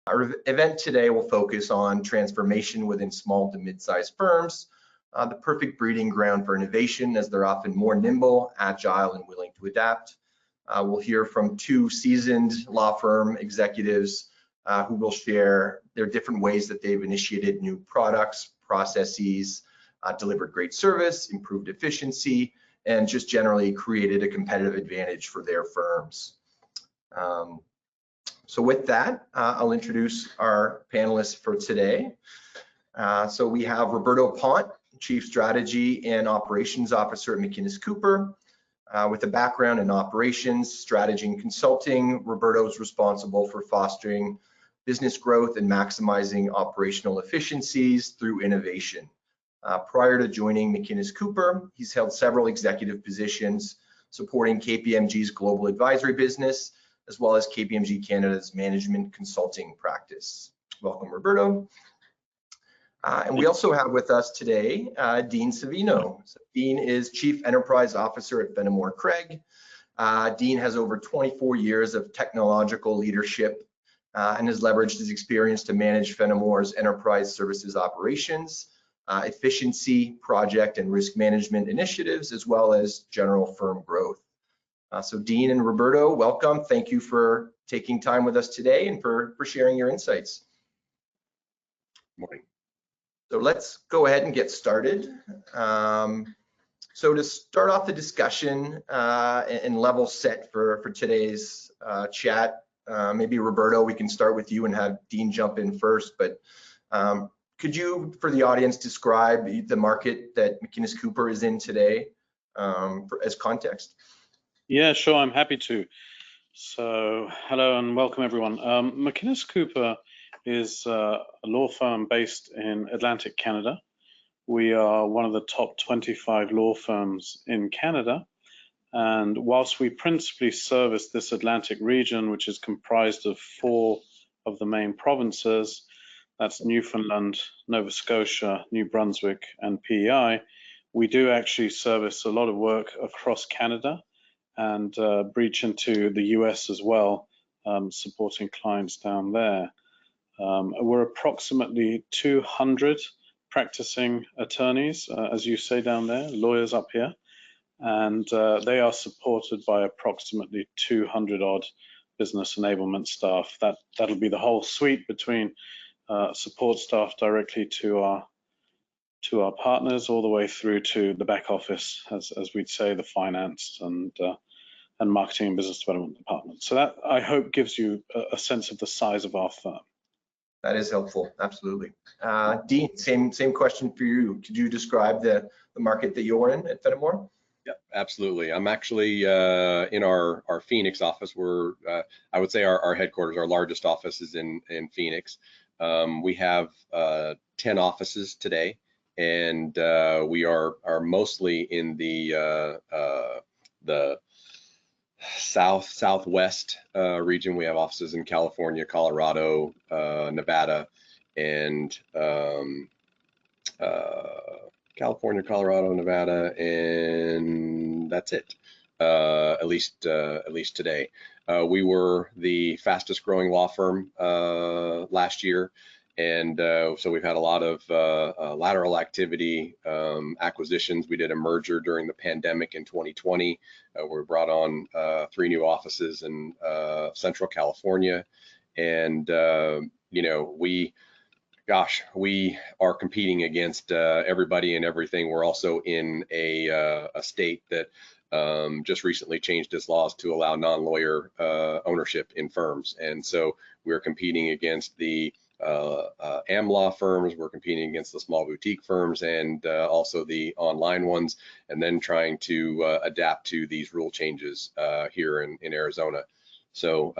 Our event today will focus on transformation within small to mid-sized firms, the perfect breeding ground for innovation as they're often more nimble, agile, and willing to adapt. We'll hear from two seasoned law firm executives who will share their different ways that they've initiated new products, processes, delivered great service, improved efficiency, and just generally created a competitive advantage for their firms. So with that, I'll introduce our panelists for today. So we have Roberto Pont, Chief Strategy and Operations Officer at McInnes Cooper. With a background in operations, strategy, and consulting, Roberto is responsible for fostering business growth and maximizing operational efficiencies through innovation. Prior to joining McInnes Cooper, he's held several executive positions supporting KPMG's global advisory business, as well as KPMG Canada's management consulting practice. Welcome, Roberto. And we also have with us today Dean Savino. So Dean is Chief Enterprise Officer at Fenimore Craig. Dean has over 24 years of technological leadership and has leveraged his experience to manage Fenimore's enterprise services operations, efficiency, project, and risk management initiatives, as well as general firm growth. So Dean and Roberto, welcome. Thank you for taking time with us today and for sharing your insights. Morning. So let's go ahead and get started. So to start off the discussion and level set for today's chat, maybe Roberto, we can start with you and have Dean jump in first, but could you, for the audience, describe the market that McInnes Cooper is in today as context? Yeah, sure, I'm happy to. So hello and welcome everyone. McInnes Cooper is a law firm based in Atlantic Canada. We are one of the top 25 law firms in Canada. And whilst we principally service this Atlantic region, which is comprised of 4 of the main provinces, that's Newfoundland, Nova Scotia, New Brunswick, and PEI, we do actually service a lot of work across Canada and breach into the US as well, supporting clients down there. We're approximately 200 practicing attorneys, as you say down there, lawyers up here, and they are supported by approximately 200 odd business enablement staff. That'll be the whole suite between support staff directly to our partners, all the way through to the back office, as we'd say, the finance and marketing and business development department. So that, I hope, gives you a sense of the size of our firm. That is helpful, absolutely. Dean, same question for you. Could you describe the market that you're in at Fenimore? Yeah, absolutely. I'm actually in our Phoenix office. We're, I would say our headquarters, our largest office is in Phoenix. We have 10 offices today, and we are mostly in the southwest region. We have offices in California, Colorado, Nevada, and California, Colorado, Nevada, and that's it. At least today. We were the fastest growing law firm last year, and so we've had a lot of lateral activity, acquisitions. We did a merger during the pandemic in 2020. We brought on 3 new offices in Central California, and you know, we are competing against everybody and everything. We're also in a state that just recently changed its laws to allow non-lawyer ownership in firms, and so we're competing against the AM law firms, we're competing against the small boutique firms, and also the online ones, and then trying to adapt to these rule changes here in Arizona. So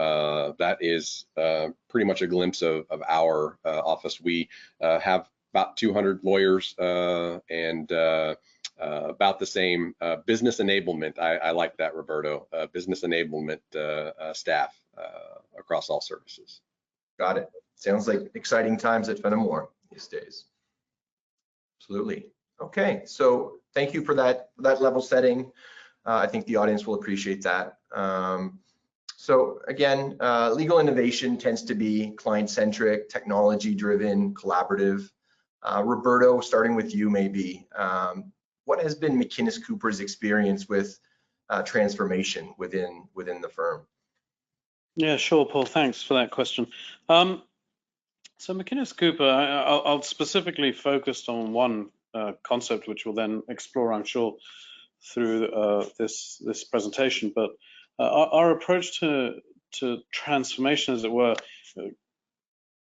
that is pretty much a glimpse of our office. We have about 200 lawyers and about the same business enablement. I like that, Roberto. Business enablement staff across all services. Got it. Sounds like exciting times at Fenimore these days. Absolutely. Okay, so thank you for that level setting. I think the audience will appreciate that. So again, legal innovation tends to be client-centric, technology-driven, collaborative. Roberto, starting with you maybe, what has been McInnes Cooper's experience with transformation within the firm? Yeah, sure, Paul. Thanks for that question. So McInnes Cooper, I'll specifically focus on one concept, which we'll then explore, I'm sure, through this presentation. But our approach to transformation, as it were,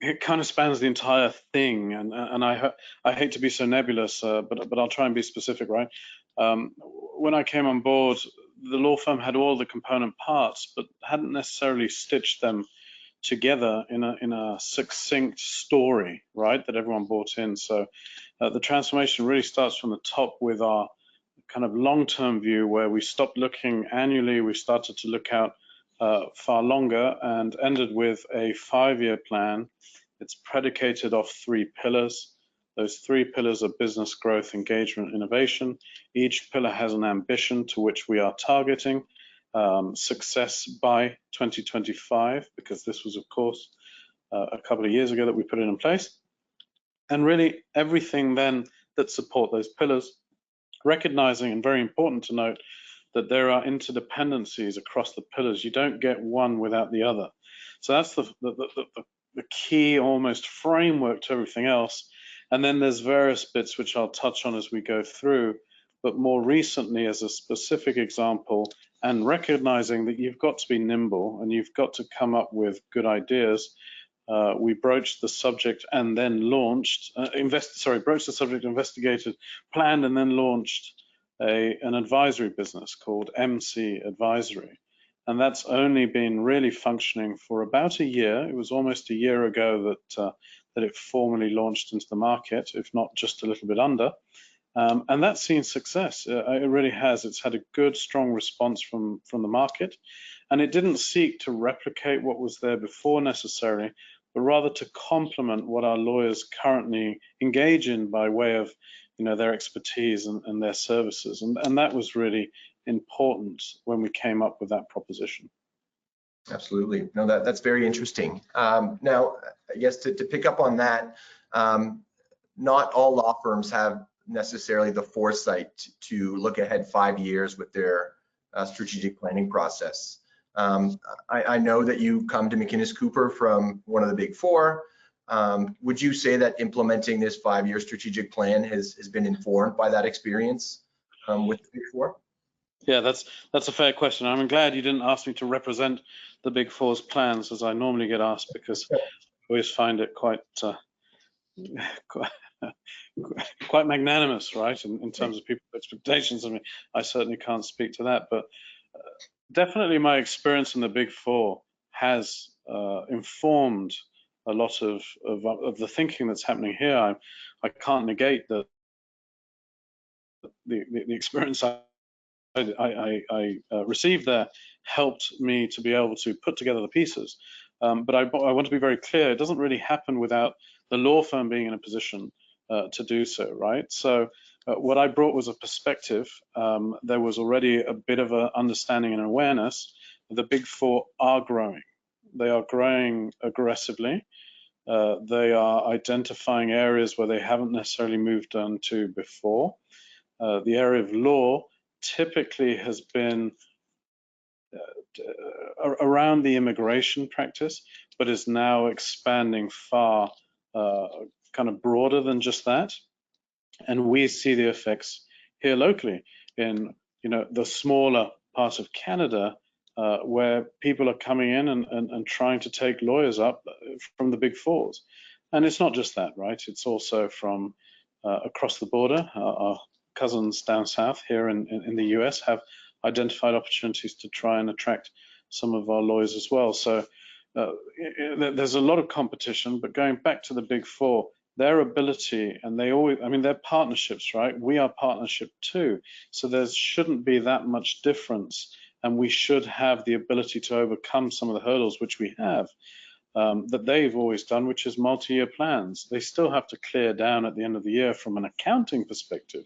it kind of spans the entire thing. And I hate to be so nebulous, but I'll try and be specific, right? When I came on board, the law firm had all the component parts, but hadn't necessarily stitched them together in a succinct story, right, that everyone bought in. So the transformation really starts from the top with our kind of long-term view, where we stopped looking annually, we started to look out far longer, and ended with a 5-year plan. It's predicated off 3 pillars. Those 3 pillars are business growth, engagement, innovation. Each pillar has an ambition to which we are targeting success by 2025, because this was, of course, a couple of years ago that we put it in place. And really everything then that support those pillars, recognizing, and very important to note, that there are interdependencies across the pillars. You don't get one without the other. So that's the key almost framework to everything else. And then there's various bits which I'll touch on as we go through. But more recently, as a specific example, and recognizing that you've got to be nimble and you've got to come up with good ideas, we broached the subject and then launched, broached the subject, investigated, planned, and then launched an advisory business called MC Advisory. And that's only been really functioning for about a year. It was almost a year ago that it formally launched into the market, if not just a little bit under. And that's seen success. It really has. It's had a good, strong response from the market. And it didn't seek to replicate what was there before necessarily, but rather to complement what our lawyers currently engage in by way of, their expertise and their services. And that was really important when we came up with that proposition. Absolutely. No, that's very interesting. Now, I guess to pick up on that, not all law firms have necessarily the foresight to look ahead 5 years with their strategic planning process. I know that you come to McInnes Cooper from one of the big 4. Would you say that implementing this 5-year strategic plan has been informed by that experience with the big 4? Yeah, that's a fair question. I'm glad you didn't ask me to represent the big 4's plans, as I normally get asked, because I always find it quite magnanimous, right, in terms of people's expectations. I mean, I certainly can't speak to that, but definitely my experience in the big 4 has informed a lot of the thinking that's happening here. I can't negate the experience I received there helped me to be able to put together the pieces. But I want to be very clear, it doesn't really happen without the law firm being in a position to do so, right? So what I brought was a perspective. There was already a bit of an understanding and awareness that the big 4 are growing. They are growing aggressively. They are identifying areas where they haven't necessarily moved on to before. The area of law typically has been around the immigration practice, but is now expanding far kind of broader than just that. And we see the effects here locally in the smaller part of Canada, where people are coming in and trying to take lawyers up from the big 4s. And it's not just that, right? It's also from across the border. Our cousins down south here in the US have identified opportunities to try and attract some of our lawyers as well. So there's a lot of competition, but going back to the big 4, their ability, and they're partnerships, right? We are partnership too. So there shouldn't be that much difference, and we should have the ability to overcome some of the hurdles, which we have, that they've always done, which is multi-year plans. They still have to clear down at the end of the year from an accounting perspective.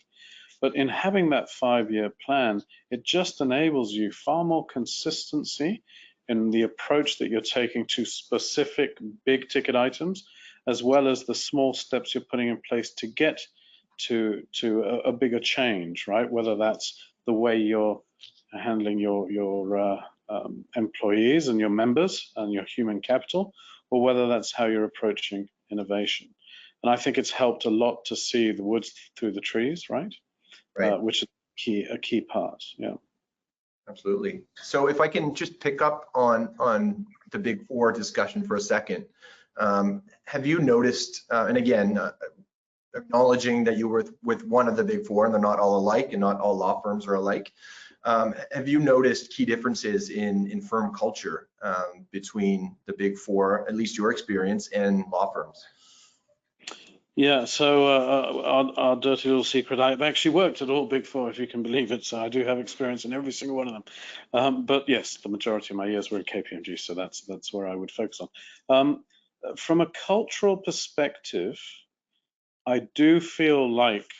But in having that 5-year plan, it just enables you far more consistency in the approach that you're taking to specific big ticket items, as well as the small steps you're putting in place to get to a bigger change, right? Whether that's the way you're handling your employees and your members and your human capital, or whether that's how you're approaching innovation. And I think it's helped a lot to see the woods through the trees, right? Right. Which is a key part. Yeah. Absolutely. So if I can just pick up on the Big Four discussion for a second, have you noticed, and again, acknowledging that you were with one of the Big Four, and they're not all alike, and not all law firms are alike, have you noticed key differences in firm culture between the Big Four, at least your experience, and law firms? Yeah, so our dirty little secret, I've actually worked at all Big Four, if you can believe it, so I do have experience in every single one of them. But yes, the majority of my years were at KPMG, so that's where I would focus on. From a cultural perspective, I do feel like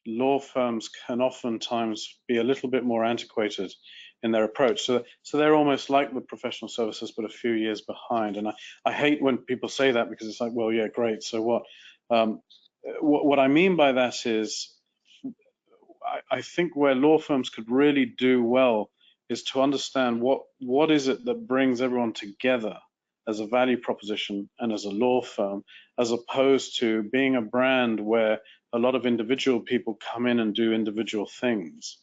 law firms can oftentimes be a little bit more antiquated in their approach. So they're almost like the professional services, but a few years behind. And I hate when people say that, because it's like, well, yeah, great, so what? What I mean by that is, I think where law firms could really do well is to understand what is it that brings everyone together as a value proposition and as a law firm, as opposed to being a brand where a lot of individual people come in and do individual things.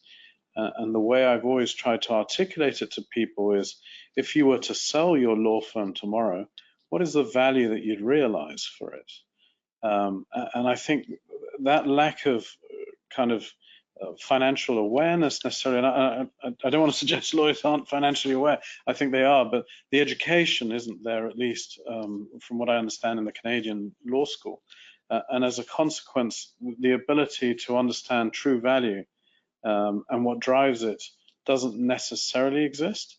And the way I've always tried to articulate it to people is, if you were to sell your law firm tomorrow, what is the value that you'd realize for it? And I think that lack of kind of financial awareness necessarily, and I don't want to suggest lawyers aren't financially aware. I think they are, but the education isn't there, at least from what I understand in the Canadian law school. And as a consequence, the ability to understand true value and what drives it doesn't necessarily exist.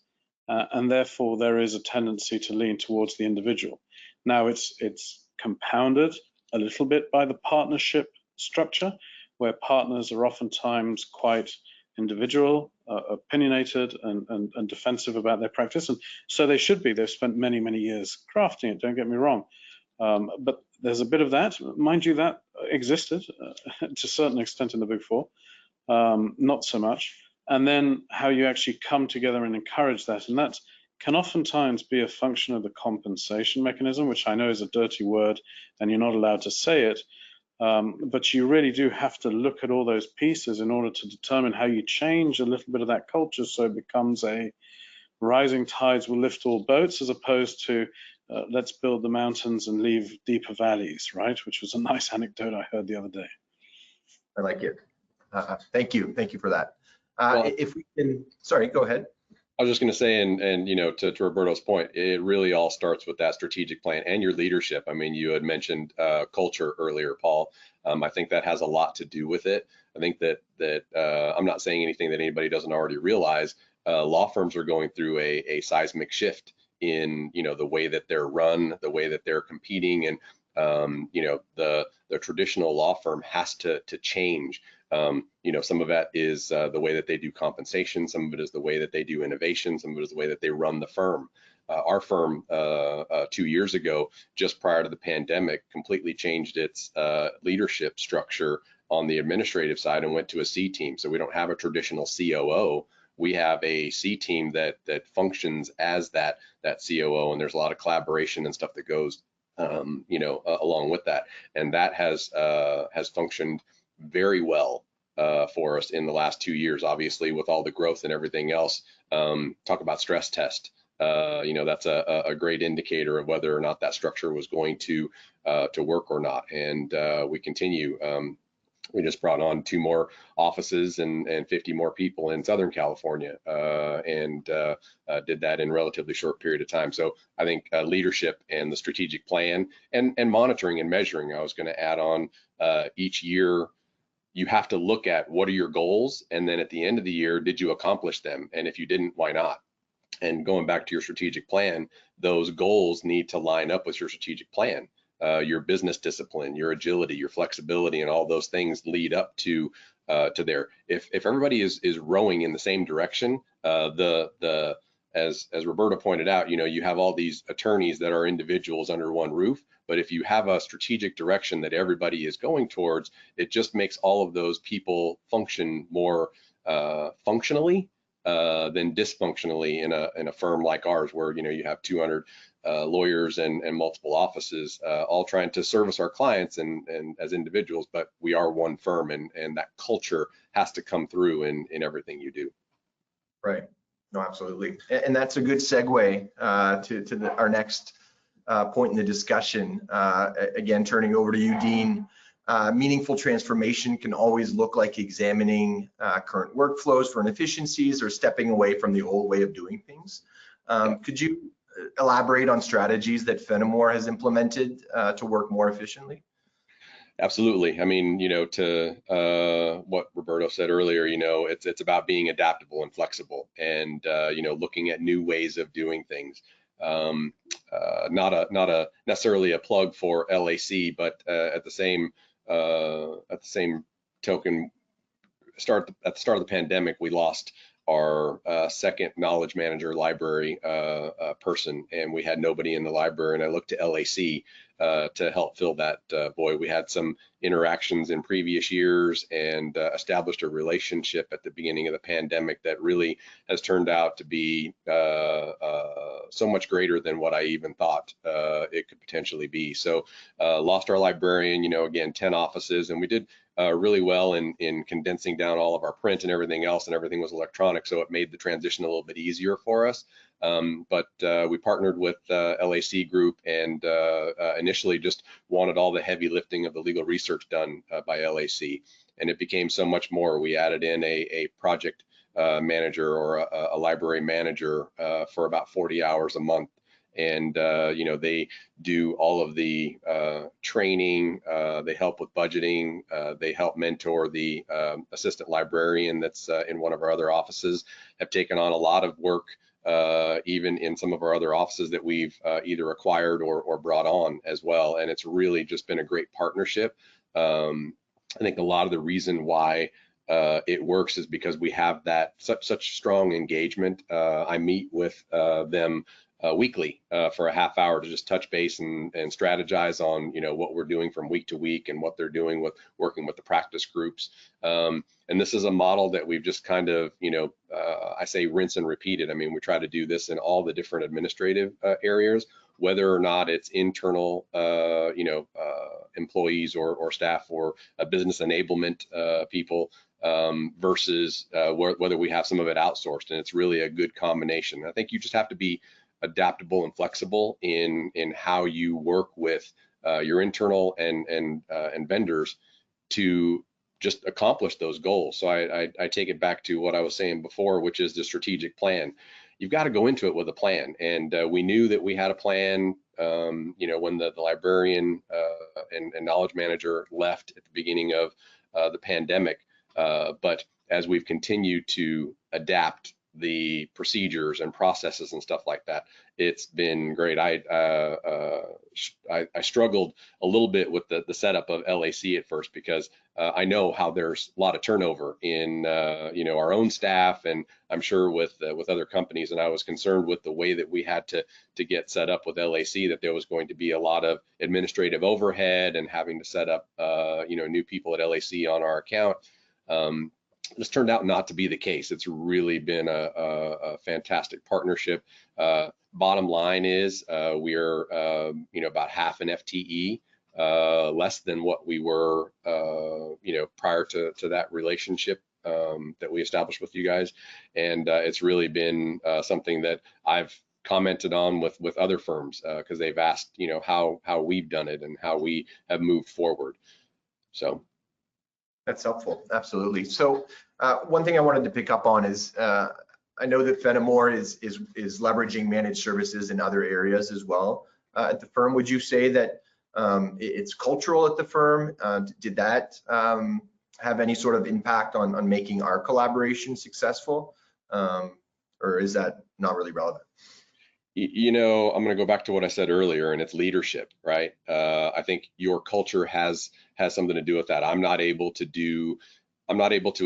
And therefore, there is a tendency to lean towards the individual. Now, it's compounded a little bit by the partnership structure, where partners are oftentimes quite individual, opinionated, and defensive about their practice. And so they should be. They've spent many, many years crafting it, don't get me wrong. But there's a bit of that. Mind you, that existed to a certain extent in the Big Four, not so much. And then how you actually come together and encourage that. And that can oftentimes be a function of the compensation mechanism, which I know is a dirty word and you're not allowed to say it. But you really do have to look at all those pieces in order to determine how you change a little bit of that culture, so it becomes a rising tides will lift all boats, as opposed to let's build the mountains and leave deeper valleys, right? Which was a nice anecdote I heard the other day. I like it. Thank you for that. Well, if we can, sorry, go ahead. I was just going to say, and you know, to Roberto's point, it really all starts with that strategic plan and your leadership. I mean, you had mentioned culture earlier, Paul. I think that has a lot to do with it. I think that I'm not saying anything that anybody doesn't already realize. Law firms are going through a seismic shift in, you know, the way that they're run, the way that they're competing, and you know, the traditional law firm has to change. You know, some of that is the way that they do compensation, some of it is the way that they do innovation, some of it is the way that they run the firm. Our firm 2 years ago, just prior to the pandemic, completely changed its leadership structure on the administrative side and went to a C team. So we don't have a traditional COO. We have a C team that functions as that COO, and there's a lot of collaboration and stuff that goes you know, along with that, and that has functioned very well for us in the last 2 years. Obviously, with all the growth and everything else, talk about stress test. You know, that's a great indicator of whether or not that structure was going to work or not. And we continue. We just brought on 2 more offices and 50 more people in Southern California, and did that in a relatively short period of time. So I think leadership and the strategic plan and monitoring and measuring, I was going to add on, each year you have to look at what are your goals, and then at the end of the year, did you accomplish them? And if you didn't, why not? And going back to your strategic plan, those goals need to line up with your strategic plan. Your business discipline, your agility, your flexibility, and all those things lead up to there. If everybody is rowing in the same direction, the as Roberto pointed out, you have all these attorneys that are individuals under one roof, but if you have a strategic direction that everybody is going towards, it just makes all of those people function more functionally than dysfunctionally in a firm like ours, where you have 200 lawyers and multiple offices, all trying to service our clients and as individuals, but we are one firm, and that culture has to come through in everything you do. Right. No, absolutely. And that's a good segue to our next point in the discussion. Again, turning over to you, Dean. Meaningful transformation can always look like examining current workflows for inefficiencies or stepping away from the old way of doing things. Could you elaborate on strategies that Fenimore has implemented to work more efficiently? Absolutely. I mean, to what Roberto said earlier, it's about being adaptable and flexible, and looking at new ways of doing things. Not a necessarily a plug for LAC, but at the same token, at the start of the pandemic, we lost our second knowledge manager library person, and we had nobody in the library, and I looked to LAC to help fill that void. We had some interactions in previous years and established a relationship at the beginning of the pandemic that really has turned out to be so much greater than what I even thought it could potentially be. So lost our librarian, again, 10 offices, and we did really well in condensing down all of our print and everything else, and everything was electronic, so it made the transition a little bit easier for us. But we partnered with LAC Group, and initially just wanted all the heavy lifting of the legal research done by LAC, and it became so much more. We added in a project manager or a library manager for about 40 hours a month. And they do all of the training, they help with budgeting, they help mentor the assistant librarian that's in one of our other offices, have taken on a lot of work even in some of our other offices that we've either acquired or brought on as well. And it's really just been a great partnership. I think a lot of the reason why it works is because we have that such strong engagement. I meet with them weekly for a half hour to just touch base and strategize on what we're doing from week to week, and what they're doing with working with the practice groups. And this is a model that we've just kind of I say rinse and repeat it. I mean, we try to do this in all the different administrative areas, whether or not it's internal employees or staff or business enablement people, versus whether we have some of it outsourced. And it's really a good combination. I think you just have to be adaptable and flexible in how you work with your internal and vendors to just accomplish those goals. So I take it back to what I was saying before, which is the strategic plan. You've got to go into it with a plan, and we knew that we had a plan when the librarian and knowledge manager left at the beginning of the pandemic, but as we've continued to adapt the procedures and processes and stuff like that, it's been great. I struggled a little bit with the setup of LAC at first, because I know how there's a lot of turnover in our own staff, and I'm sure with other companies, and I was concerned with the way that we had to get set up with LAC, that there was going to be a lot of administrative overhead and having to set up new people at LAC on our account. This turned out not to be the case. It's really been a fantastic partnership. Bottom line is we are about half an FTE less than what we were prior to that relationship that we established with you guys, and it's really been something that I've commented on with other firms, because they've asked how we've done it and how we have moved forward. So that's helpful. Absolutely. So one thing I wanted to pick up on is I know that Fenimore is leveraging managed services in other areas as well at the firm. Would you say that it's cultural at the firm? Did that have any sort of impact on making our collaboration successful, or is that not really relevant? I'm going to go back to what I said earlier, and it's leadership, right? I think your culture has something to do with that. I'm not able to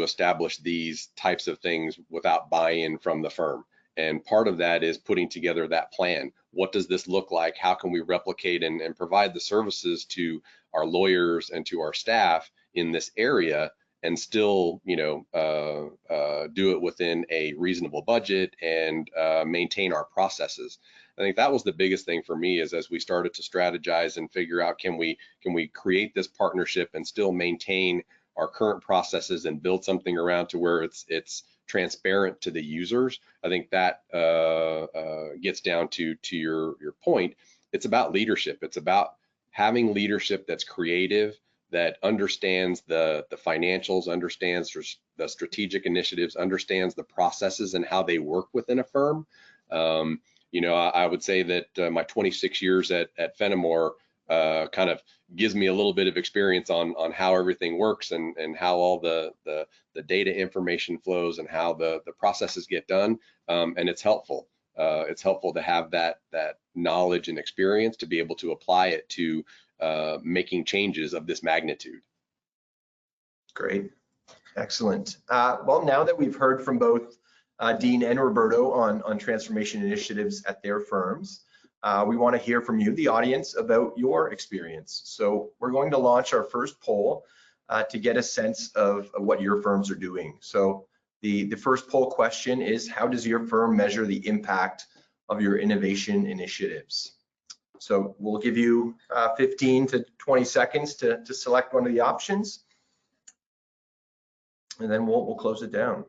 establish these types of things without buy-in from the firm. And part of that is putting together that plan. What does this look like? How can we replicate and provide the services to our lawyers and to our staff in this area and still, do it within a reasonable budget and maintain our processes? I think that was the biggest thing for me, is as we started to strategize and figure out, can we create this partnership and still maintain our current processes and build something around to where it's transparent to the users. I think that gets down to your point. It's about leadership. It's about having leadership that's creative, that understands the financials, understands the strategic initiatives, understands the processes and how they work within a firm. I would say that my 26 years at Fenimore kind of gives me a little bit of experience on how everything works and how all the data information flows and how the processes get done. And it's helpful. It's helpful to have that knowledge and experience to be able to apply it to making changes of this magnitude. Great, excellent. Well, now that we've heard from both Dean and Roberto on transformation initiatives at their firms, we want to hear from you, the audience, about your experience. So we're going to launch our first poll to get a sense of what your firms are doing. So the first poll question is, how does your firm measure the impact of your innovation initiatives? So we'll give you 15 to 20 seconds to select one of the options, and then we'll close it down.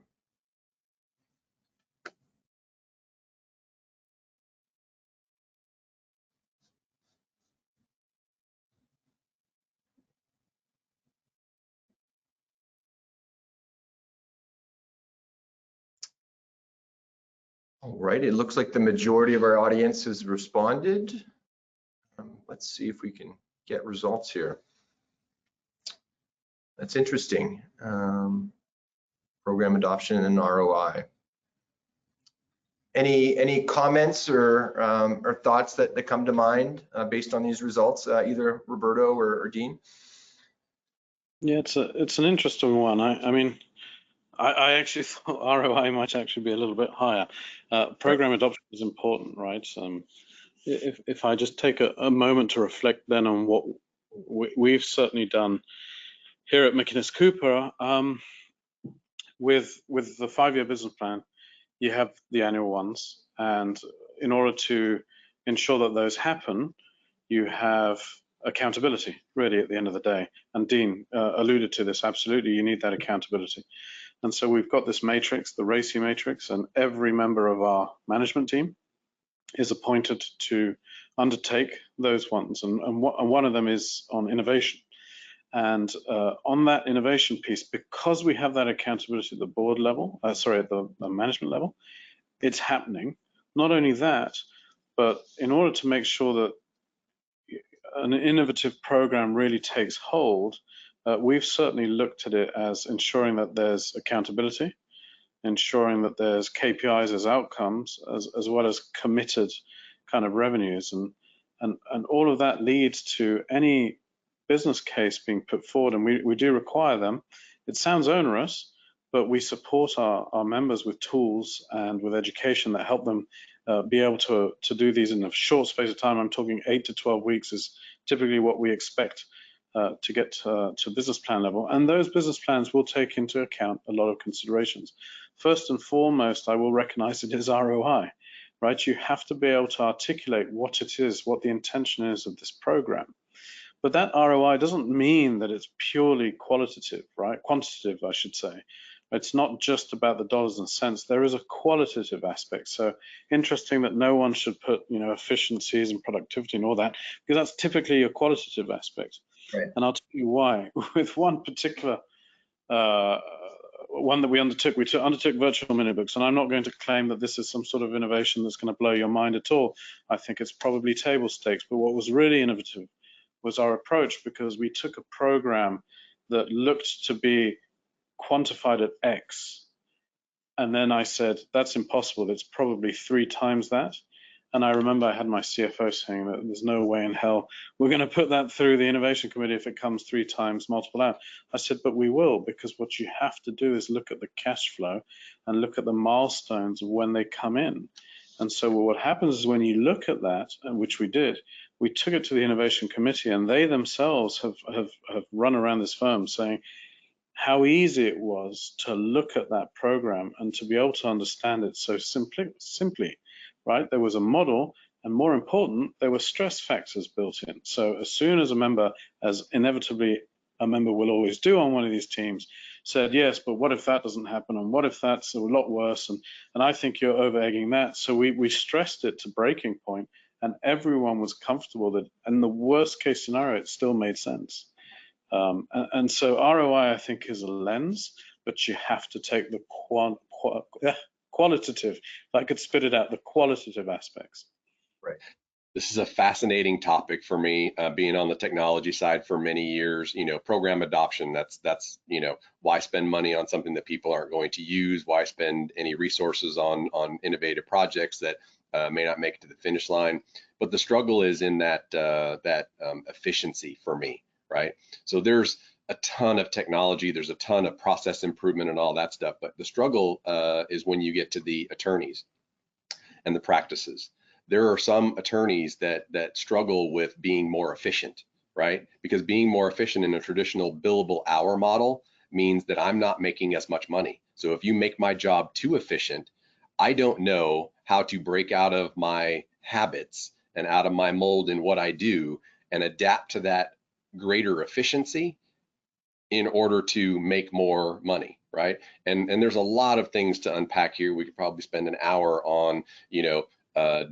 All right, it looks like the majority of our audience has responded. Let's see if we can get results here. That's interesting. Program adoption and ROI. Any comments or thoughts that come to mind based on these results, either Roberto or Dean? Yeah, it's an interesting one. I actually thought ROI might actually be a little bit higher. Program adoption is important, right? If I just take a moment to reflect then on what we've certainly done here at McInnes Cooper, with the 5-year business plan, you have the annual ones, and in order to ensure that those happen, you have accountability really at the end of the day. And Dean alluded to this. Absolutely, you need that accountability. And so we've got this matrix, the RACI matrix, and every member of our management team is appointed to undertake those ones. And one of them is on innovation. And on that innovation piece, because we have that accountability at the board level, at the management level, it's happening. Not only that, but in order to make sure that an innovative program really takes hold, we've certainly looked at it as ensuring that there's accountability, ensuring that there's KPIs as outcomes, as well as committed kind of revenues. And all of that leads to any business case being put forward, and we do require them. It sounds onerous, but we support our members with tools and with education that help them be able to do these in a short space of time. I'm talking 8 to 12 weeks is typically what we expect to get to business plan level. And those business plans will take into account a lot of considerations. First and foremost, I will recognize it is ROI, right? You have to be able to articulate what it is, what the intention is of this program. But that ROI doesn't mean that it's purely qualitative, right? Quantitative, I should say. It's not just about the dollars and cents. There is a qualitative aspect. So interesting that no one should put, efficiencies and productivity and all that, because that's typically a qualitative aspect. Right. And I'll tell you why. With one particular one that we undertook virtual mini books, and I'm not going to claim that this is some sort of innovation that's going to blow your mind at all. I think it's probably table stakes. But what was really innovative was our approach, because we took a program that looked to be quantified at X, and then I said, that's impossible, it's probably 3 times that. And I remember I had my CFO saying that there's no way in hell we're going to put that through the innovation committee if it comes 3 times multiple out. I said, but we will, because what you have to do is look at the cash flow and look at the milestones of when they come in. And so what happens is when you look at that, which we did, we took it to the innovation committee, and they themselves have run around this firm saying how easy it was to look at that program and to be able to understand it so simply, right? There was a model, and more important, there were stress factors built in. So as soon as a member, as inevitably a member will always do on one of these teams, said, yes, but what if that doesn't happen? And what if that's a lot worse? And I think you're over-egging that. So we stressed it to breaking point, and everyone was comfortable that in the worst case scenario, it still made sense. And so ROI, I think, is a lens, but you have to take the qualitative, if I could spit it out, the qualitative aspects. Right. This is a fascinating topic for me, being on the technology side for many years. Program adoption, that's why spend money on something that people aren't going to use? Why spend any resources on innovative projects that may not make it to the finish line? But the struggle is in that efficiency for me, right? So there's a ton of technology, there's a ton of process improvement and all that stuff, but the struggle is when you get to the attorneys and the practices. There are some attorneys that struggle with being more efficient, right? Because being more efficient in a traditional billable hour model means that I'm not making as much money. So if you make my job too efficient, I don't know how to break out of my habits and out of my mold in what I do and adapt to that greater efficiency in order to make more money, right? And there's a lot of things to unpack here. We could probably spend an hour on,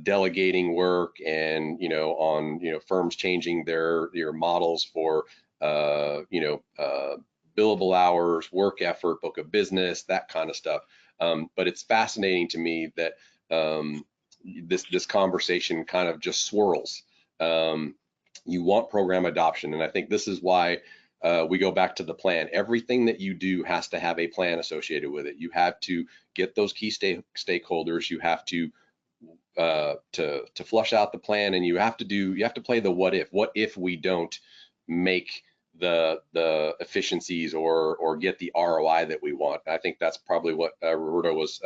delegating work and, on, firms changing their models for, billable hours, work effort, book of business, that kind of stuff. But it's fascinating to me that this conversation kind of just swirls. You want program adoption, and I think this is why we go back to the plan. Everything that you do has to have a plan associated with it. You have to get those key stakeholders. You have to flush out the plan, and you have to play the what if. What if we don't make the efficiencies or get the ROI that we want? I think that's probably what Roberto was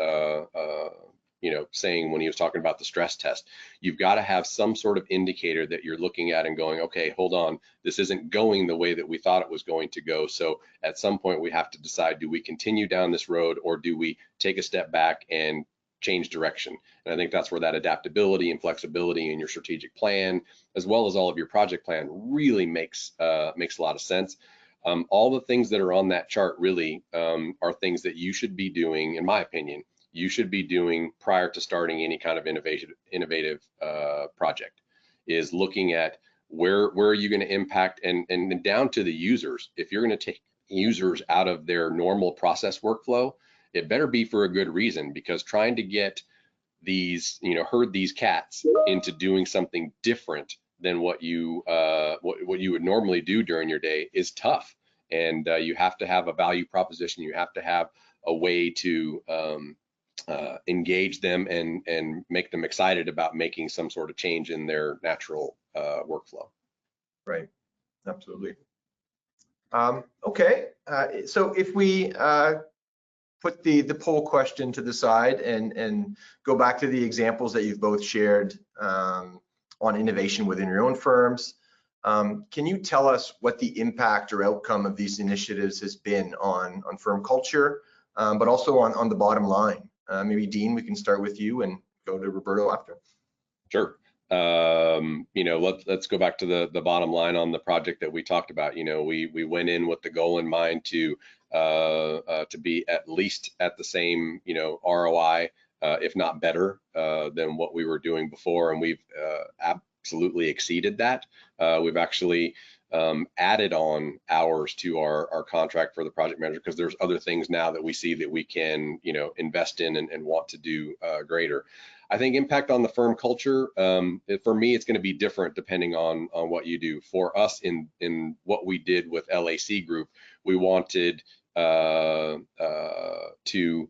saying when he was talking about the stress test. You've got to have some sort of indicator that you're looking at and going, okay, hold on, this isn't going the way that we thought it was going to go. So at some point we have to decide, do we continue down this road or do we take a step back and change direction? And I think that's where that adaptability and flexibility in your strategic plan, as well as all of your project plan, really makes a lot of sense. All the things that are on that chart really are things that you should be doing, in my opinion, you should be doing prior to starting any kind of innovative project, is looking at where are you going to impact and down to the users. If you're going to take users out of their normal process workflow, it better be for a good reason, because trying to get these, herd these cats into doing something different than what you would normally do during your day is tough. And you have to have a value proposition. You have to have a way to engage them and make them excited about making some sort of change in their natural workflow. Right, absolutely. Okay, so if we put the poll question to the side and go back to the examples that you've both shared on innovation within your own firms, can you tell us what the impact or outcome of these initiatives has been on firm culture, but also on the bottom line? Maybe Dean, we can start with you and go to Roberto after. Sure. Let's go back to the bottom line on the project that we talked about. We went in with the goal in mind to be at least at the same, ROI, if not better than what we were doing before, and we've absolutely exceeded that. We've actually added on hours to our contract for the project manager, because there's other things now that we see that we can, invest in and want to do greater. I think impact on the firm culture, for me, it's going to be different depending on what you do. For us, in what we did with LAC Group, we wanted to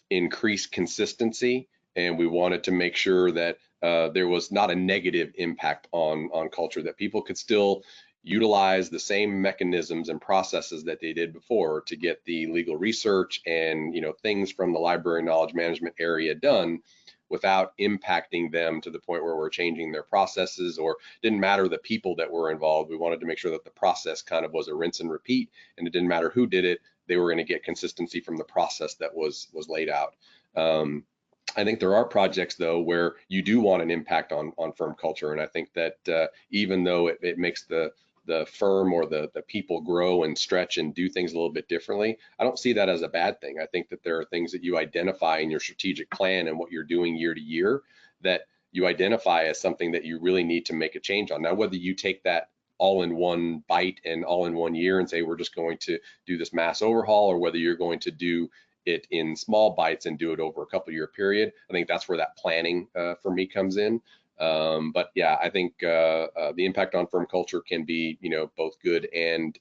increase consistency, and we wanted to make sure that there was not a negative impact on culture, that people could still utilize the same mechanisms and processes that they did before to get the legal research and things from the library knowledge management area done without impacting them to the point where we're changing their processes, or didn't matter the people that were involved. We wanted to make sure that the process kind of was a rinse and repeat, and it didn't matter who did it. They were going to get consistency from the process that was laid out. I think there are projects though where you do want an impact on firm culture, and I think that even though it makes the firm or the people grow and stretch and do things a little bit differently, I don't see that as a bad thing. I think that there are things that you identify in your strategic plan and what you're doing year to year that you identify as something that you really need to make a change on. Now, whether you take that all in one bite and all in one year and say we're just going to do this mass overhaul, or whether you're going to do it in small bites and do it over a couple year period, I think that's where that planning for me comes in. But yeah, I think the impact on firm culture can be, both good and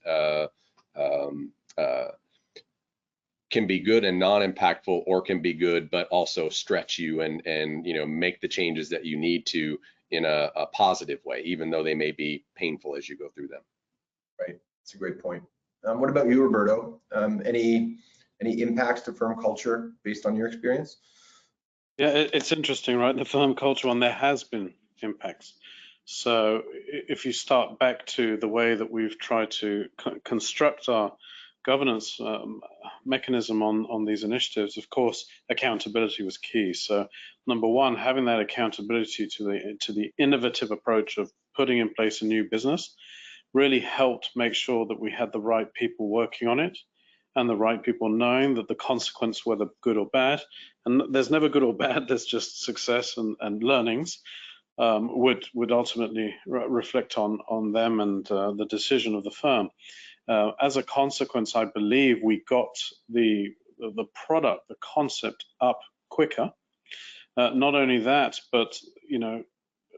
can be good and non-impactful, or can be good but also stretch you and make the changes that you need to in a positive way, even though they may be painful as you go through them. Right, that's a great point. What about you, Roberto? Any impacts to firm culture based on your experience? Yeah, it's interesting, right? The firm culture one, there has been impacts. So if you start back to the way that we've tried to construct our governance mechanism on these initiatives, of course, accountability was key. So number one, having that accountability to the innovative approach of putting in place a new business really helped make sure that we had the right people working on it, and the right people knowing that the consequence, whether good or bad, and there's never good or bad, there's just success and learnings, would ultimately reflect on them and the decision of the firm. As a consequence, I believe we got the product, the concept up quicker. Not only that, but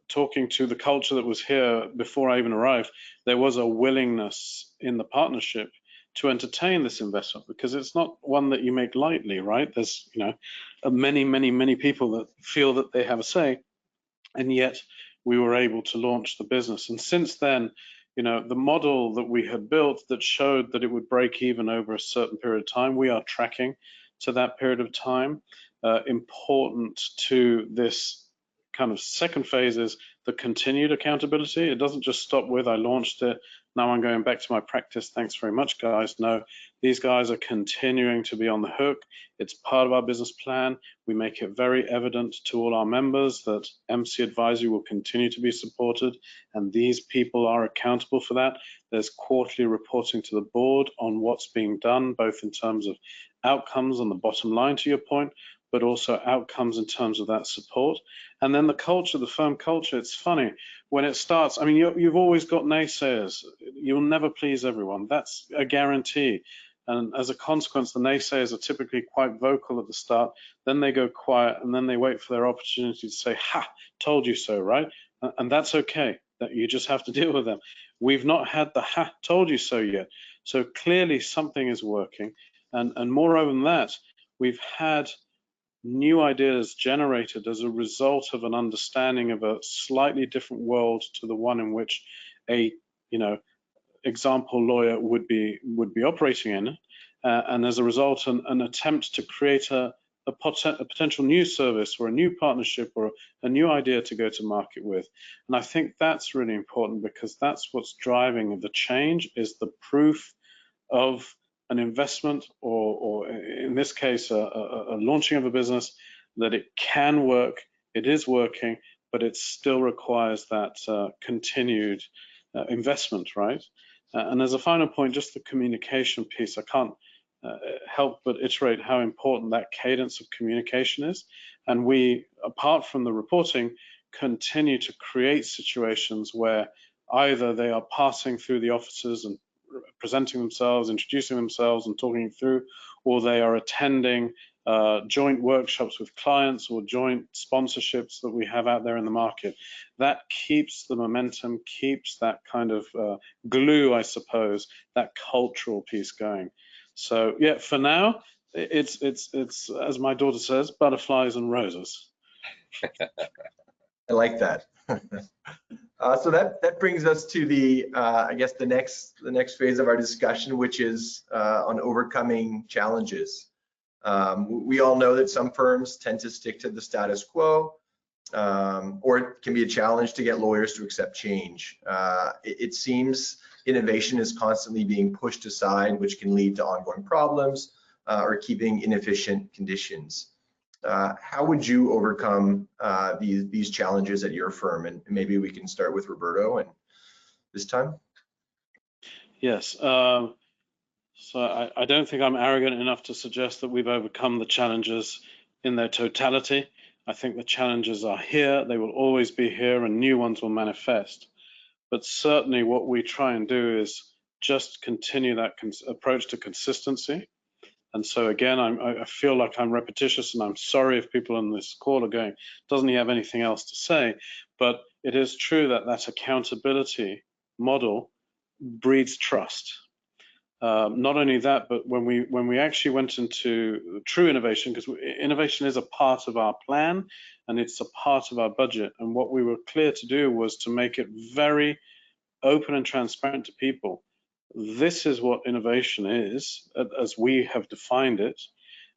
talking to the culture that was here before I even arrived, there was a willingness in the partnership to entertain this investment, because it's not one that you make lightly, right? There's many people that feel that they have a say, and yet we were able to launch the business. And since then, the model that we had built that showed that it would break even over a certain period of time, we are tracking to that period of time. Important to this kind of second phase is the continued accountability. It doesn't just stop with I launched it, now I'm going back to my practice, thanks very much guys. No, these guys are continuing to be on the hook. It's part of our business plan. We make it very evident to all our members that MC Advisory will continue to be supported, and these people are accountable for that. There's quarterly reporting to the board on what's being done, both in terms of outcomes on the bottom line, to your point, but also outcomes in terms of that support. And then the culture, the firm culture, it's funny, when it starts, I mean, you've always got naysayers. You'll never please everyone. That's a guarantee. And as a consequence, the naysayers are typically quite vocal at the start, then they go quiet, and then they wait for their opportunity to say, ha, told you so, right? And that's okay, that you just have to deal with them. We've not had the ha, told you so yet. So clearly something is working. And moreover than that, we've had new ideas generated as a result of an understanding of a slightly different world to the one in which a example lawyer would be operating in, and as a result an attempt to create a potential new service or a new partnership or a new idea to go to market with. And I think that's really important, because that's what's driving the change, is the proof of an investment, or in this case, a launching of a business, that it can work, it is working, but it still requires that continued investment, right? And as a final point, just the communication piece, I can't help but iterate how important that cadence of communication is. And we, apart from the reporting, continue to create situations where either they are passing through the offices and presenting themselves, introducing themselves and talking through, or they are attending joint workshops with clients or joint sponsorships that we have out there in the market. That keeps the momentum, keeps that kind of glue, I suppose, that cultural piece going. So yeah, for now, it's as my daughter says, butterflies and roses. I like that. So that brings us to the I guess the next phase of our discussion, which is on overcoming challenges. We all know that some firms tend to stick to the status quo, or it can be a challenge to get lawyers to accept change. It seems innovation is constantly being pushed aside, which can lead to ongoing problems or keeping inefficient conditions. How would you overcome these challenges at your firm? And maybe we can start with Roberto and this time. Yes. So I don't think I'm arrogant enough to suggest that we've overcome the challenges in their totality. I think the challenges are here, they will always be here, and new ones will manifest. But certainly what we try and do is just continue that approach to consistency. And so again, I feel like I'm repetitious, and I'm sorry if people on this call are going, doesn't he have anything else to say? But it is true that that accountability model breeds trust. Not only that, but when we actually went into true innovation, because innovation is a part of our plan and it's a part of our budget, and what we were clear to do was to make it very open and transparent to people. This is what innovation is, as we have defined it.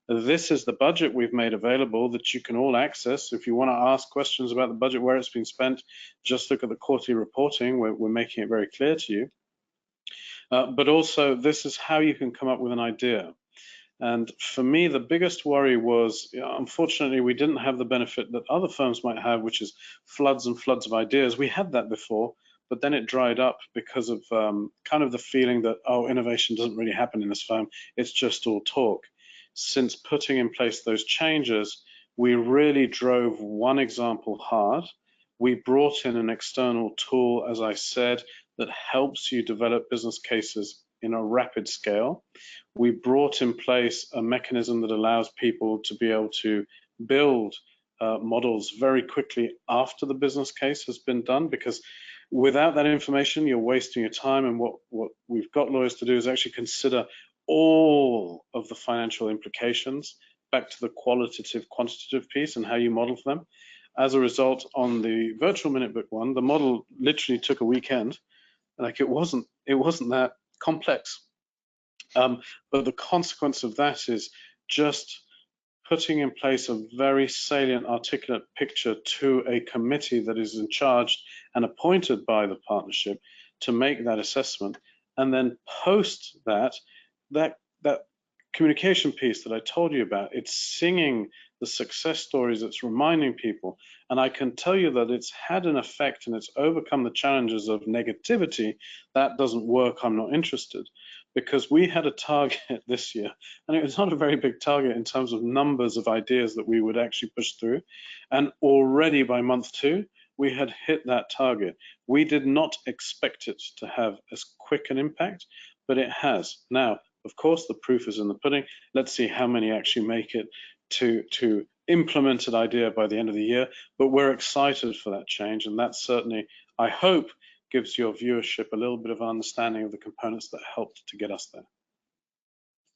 This is the budget we've made available that you can all access. If you want to ask questions about the budget, where it's been spent, just look at the quarterly reporting. We're making it very clear to you. But also, this is how you can come up with an idea. And for me, the biggest worry was, unfortunately, we didn't have the benefit that other firms might have, which is floods and floods of ideas. We had that before, but then it dried up because of kind of the feeling that, oh, innovation doesn't really happen in this firm. It's just all talk. Since putting in place those changes, we really drove one example hard. We brought in an external tool, as I said, that helps you develop business cases in a rapid scale. We brought in place a mechanism that allows people to be able to build models very quickly after the business case has been done, because without that information, you're wasting your time. And what we've got lawyers to do is actually consider all of the financial implications back to the qualitative, quantitative piece and how you model for them. As a result, on the virtual minute book one, the model literally took a weekend. Like it wasn't that complex. But the consequence of that is just putting in place a very salient, articulate picture to a committee that is in charge and appointed by the partnership to make that assessment. And then post that communication piece that I told you about, it's singing the success stories, it's reminding people. And I can tell you that it's had an effect and it's overcome the challenges of negativity. That doesn't work, I'm not interested. Because we had a target this year, and it was not a very big target in terms of numbers of ideas that we would actually push through. And already by month 2, we had hit that target. We did not expect it to have as quick an impact, but it has. Now, of course, the proof is in the pudding. Let's see how many actually make it to implement an idea by the end of the year. But we're excited for that change, and that certainly, I hope, gives your viewership a little bit of understanding of the components that helped to get us there.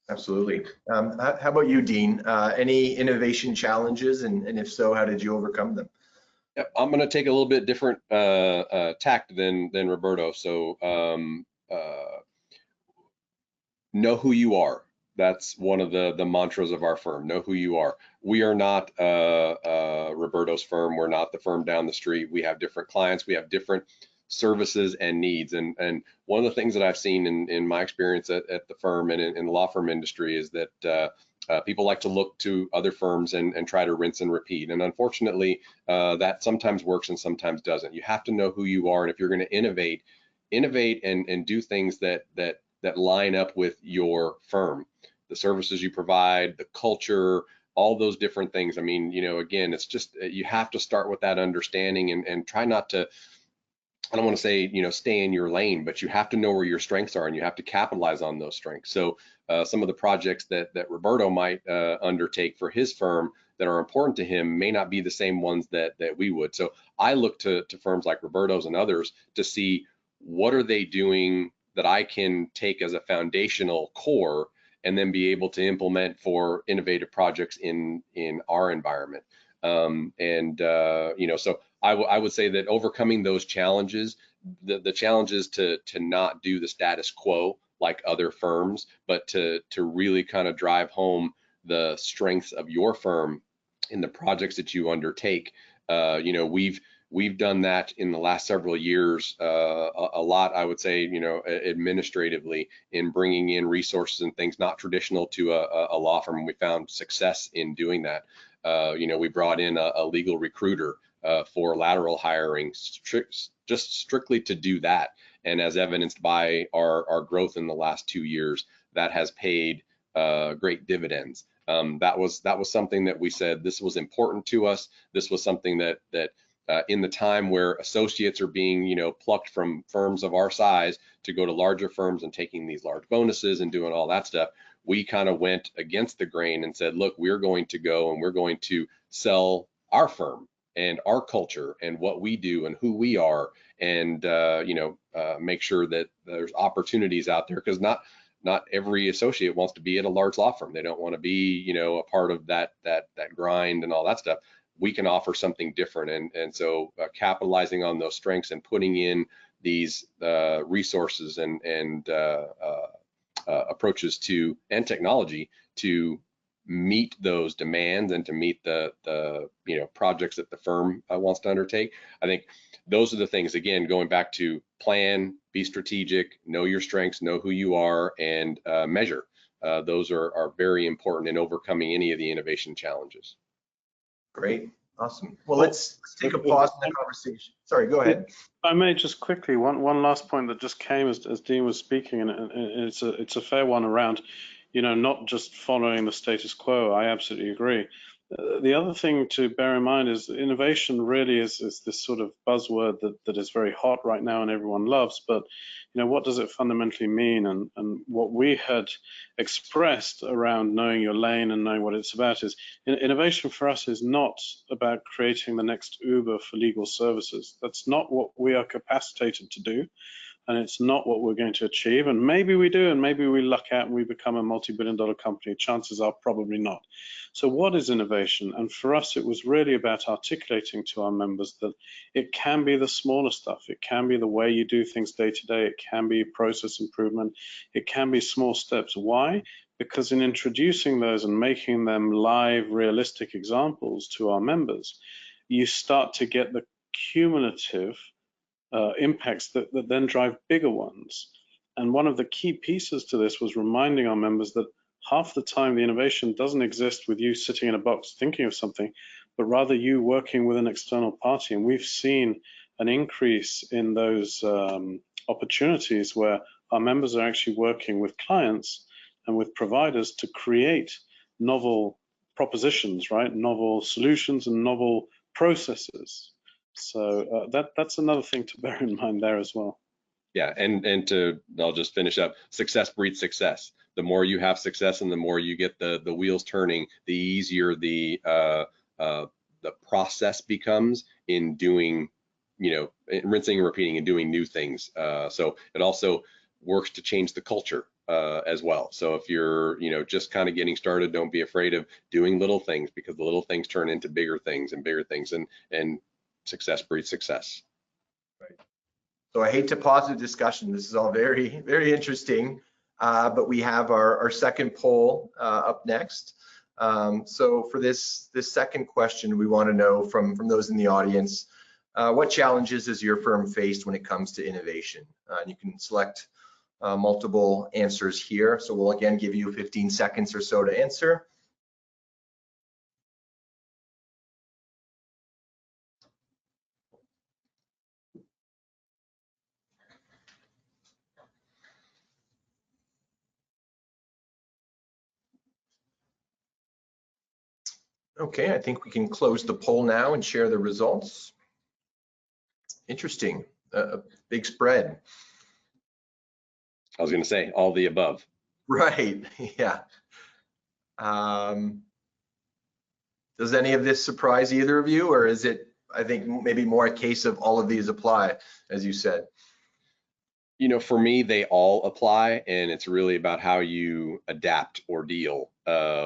Absolutely. How about you, Dean? Any innovation challenges, and if so, how did you overcome them? Yep, I'm going to take a little bit different tact than Roberto. So know who you are. That's one of the mantras of our firm. Know who you are. We are not Roberto's firm. We're not the firm down the street. We have different clients. We have different services and needs. And one of the things that I've seen in my experience at the firm and in the law firm industry is that people like to look to other firms and try to rinse and repeat. And unfortunately, that sometimes works and sometimes doesn't. You have to know who you are. And if you're going to innovate and do things that line up with your firm, the services you provide, the culture, all those different things. I mean, you know, again, it's just, you have to start with that understanding and try not to, I don't want to say, you know, stay in your lane, but you have to know where your strengths are and you have to capitalize on those strengths. So some of the projects that Roberto might undertake for his firm that are important to him may not be the same ones that we would. So I look to firms like Roberto's and others to see what are they doing that I can take as a foundational core and then be able to implement for innovative projects in our environment. You know, so I would say that overcoming those challenges, the challenge is to not do the status quo like other firms, but to really kind of drive home the strengths of your firm in the projects that you undertake. You know, we've done that in the last several years, a lot, I would say, you know, administratively, in bringing in resources and things not traditional to a law firm. We found success in doing that. You know, we brought in a legal recruiter for lateral hiring, just strictly to do that. And as evidenced by our growth in the last 2 years, that has paid great dividends. That was something that we said this was important to us. This was something that in the time where associates are being, you know, plucked from firms of our size to go to larger firms and taking these large bonuses and doing all that stuff, we kind of went against the grain and said, look, we're going to go and we're going to sell our firm and our culture and what we do and who we are, and you know, make sure that there's opportunities out there, because not every associate wants to be at a large law firm. They don't want to be, you know, a part of that grind and all that stuff. We can offer something different, and so capitalizing on those strengths and putting in these resources and approaches to and technology to meet those demands and to meet the you know, projects that the firm wants to undertake. I think those are the things, again, going back to plan, be strategic, know your strengths, know who you are, and measure. Those are very important in overcoming any of the innovation challenges. Great, awesome. Well, let's take a pause in the conversation. Sorry, go ahead. If I may just quickly, one last point that just came as Dean was speaking, and it's a fair one around, you know, not just following the status quo. I absolutely agree. The other thing to bear in mind is innovation really is this sort of buzzword that is very hot right now and everyone loves, but you know, what does it fundamentally mean? And what we had expressed around knowing your lane and knowing what it's about is innovation for us is not about creating the next Uber for legal services. That's not what we are capacitated to do. And it's not what we're going to achieve. And maybe we do, and maybe we luck out and we become a multi-billion-dollar company. Chances are probably not. So what is innovation? And for us, it was really about articulating to our members that it can be the smaller stuff. It can be the way you do things day to day. It can be process improvement. It can be small steps. Why? Because in introducing those and making them live, realistic examples to our members, you start to get the cumulative impacts that then drive bigger ones. And one of the key pieces to this was reminding our members that half the time the innovation doesn't exist with you sitting in a box thinking of something, but rather you working with an external party. And we've seen an increase in those opportunities where our members are actually working with clients and with providers to create novel propositions, right? Novel solutions and novel processes. So that's another thing to bear in mind there as well. Yeah, and I'll just finish up. Success breeds success. The more you have success and the more you get the wheels turning, the easier the process becomes in doing, you know, rinsing and repeating and doing new things. So it also works to change the culture as well. So if you're, you know, just kind of getting started, don't be afraid of doing little things, because the little things turn into bigger things and bigger things, and success breeds success. Right. So I hate to pause the discussion. This is all very, very interesting, but we have our second poll up next. So for this second question, we want to know from those in the audience, what challenges has your firm faced when it comes to innovation? And you can select multiple answers here. So we'll again give you 15 seconds or so to answer. Okay, I think we can close the poll now and share the results. Interesting, a big spread. I was going to say all the above. Right, yeah. Does any of this surprise either of you, or is it, I think, maybe more a case of all of these apply, as you said? You know, for me, they all apply, and it's really about how you adapt or deal